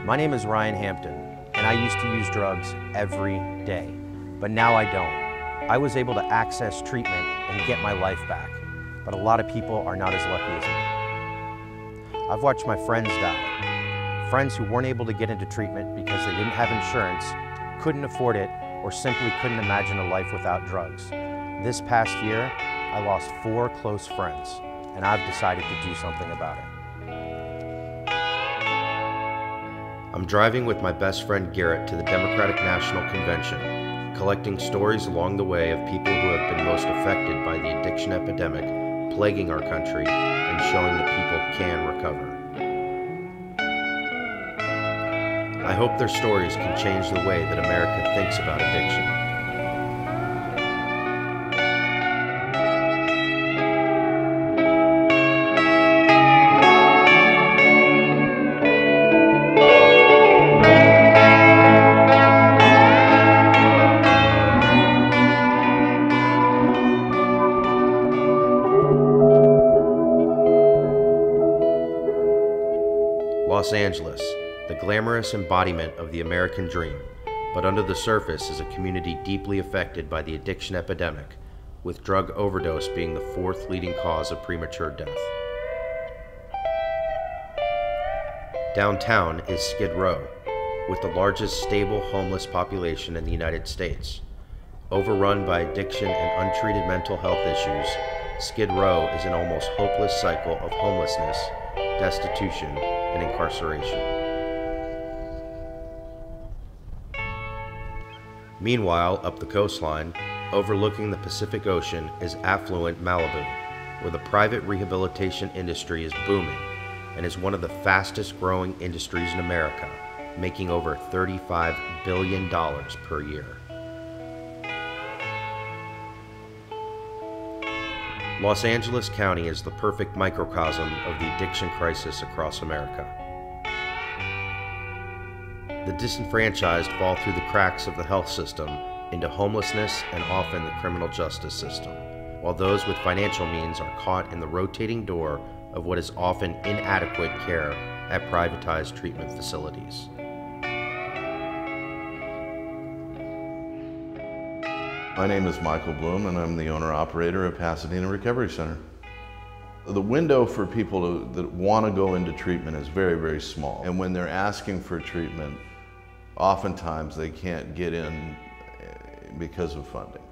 My name is Ryan Hampton, and I used to use drugs every day, but now I don't. I was able to access treatment and get my life back, but a lot of people are not as lucky as me. I've watched my friends die, friends who weren't able to get into treatment because they didn't have insurance, couldn't afford it, or simply couldn't imagine a life without drugs. This past year, I lost 4 close friends, and I've decided to do something about it. I'm driving with my best friend Garrett to the Democratic National Convention, collecting stories along the way of people who have been most affected by the addiction epidemic plaguing our country and showing that people can recover. I hope their stories can change the way that America thinks about addiction. Los Angeles, the glamorous embodiment of the American dream, but under the surface is a community deeply affected by the addiction epidemic, with drug overdose being the 4th leading cause of premature death. Downtown is Skid Row, with the largest stable homeless population in the United States. Overrun by addiction and untreated mental health issues, Skid Row is an almost hopeless cycle of homelessness, destitution, and incarceration. Meanwhile, up the coastline, overlooking the Pacific Ocean, is affluent Malibu, where the private rehabilitation industry is booming and is one of the fastest growing industries in America, making over $35 billion per year. Los Angeles County is the perfect microcosm of the addiction crisis across America. The disenfranchised fall through the cracks of the health system into homelessness and often the criminal justice system, while those with financial means are caught in the rotating door of what is often inadequate care at privatized treatment facilities. My name is Michael Bloom, and I'm the owner-operator of Pasadena Recovery Center. The window for people that want to go into treatment is very, very small. And when they're asking for treatment, oftentimes they can't get in because of funding.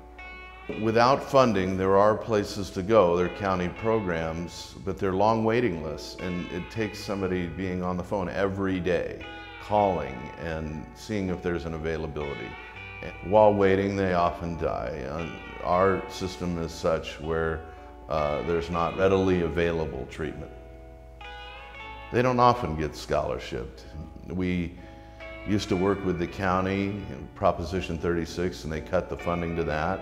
Without funding, there are places to go. There are county programs, but they're long waiting lists, and it takes somebody being on the phone every day, calling and seeing if there's an availability. While waiting, they often die. Our system is such where there's not readily available treatment. They don't often get scholarshiped. We used to work with the county, Proposition 36, and they cut the funding to that.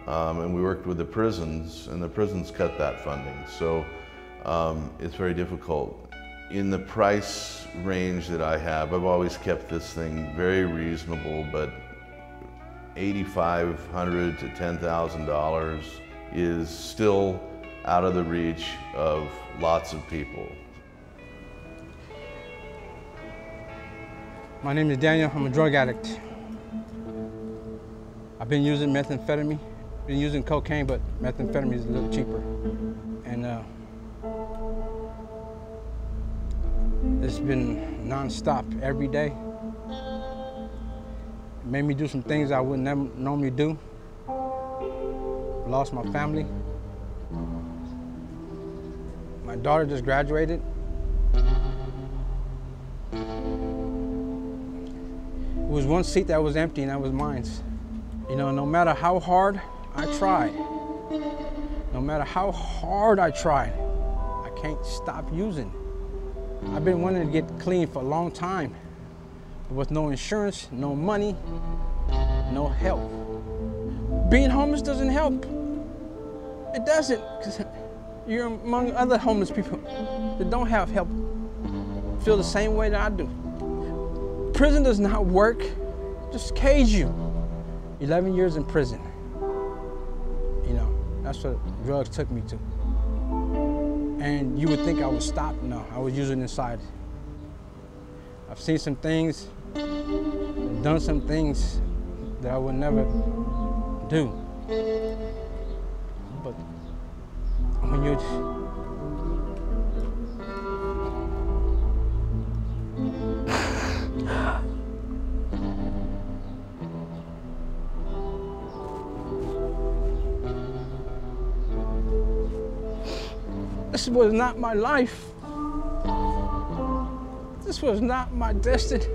And we worked with the prisons, and the prisons cut that funding. So it's very difficult. In the price range that I have, I've always kept this thing very reasonable, but $8,500 to $10,000 is still out of the reach of lots of people. My name is Daniel. I'm a drug addict. I've been using methamphetamine, been using cocaine, but methamphetamine is a little cheaper. And it's been non-stop every day. It made me do some things I would never normally do. Lost my family. My daughter just graduated. It was one seat that was empty, and that was mine. You know, no matter how hard I tried, I can't stop using. I've been wanting to get clean for a long time. With no insurance, no money, no help. Being homeless doesn't help. It doesn't, because you're among other homeless people that don't have help, feel the same way that I do. Prison does not work, just cage you. 11 years in prison. You know, that's what drugs took me to. And you would think I would stop. No, I was using inside. I've seen some things, done some things that I would never do. But when you're this was not my life. This was not my destiny.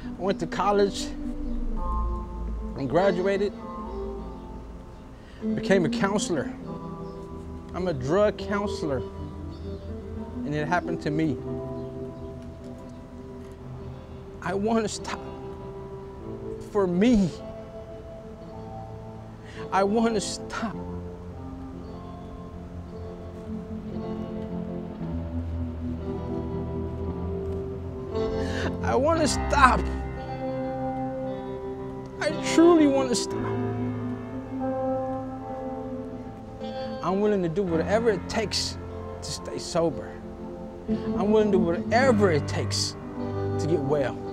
I went to college and graduated, became a counselor. I'm a drug counselor, and it happened to me. I want to stop for me. I want to stop. I want to stop. I truly want to stop. I'm willing to do whatever it takes to stay sober. I'm willing to do whatever it takes to get well.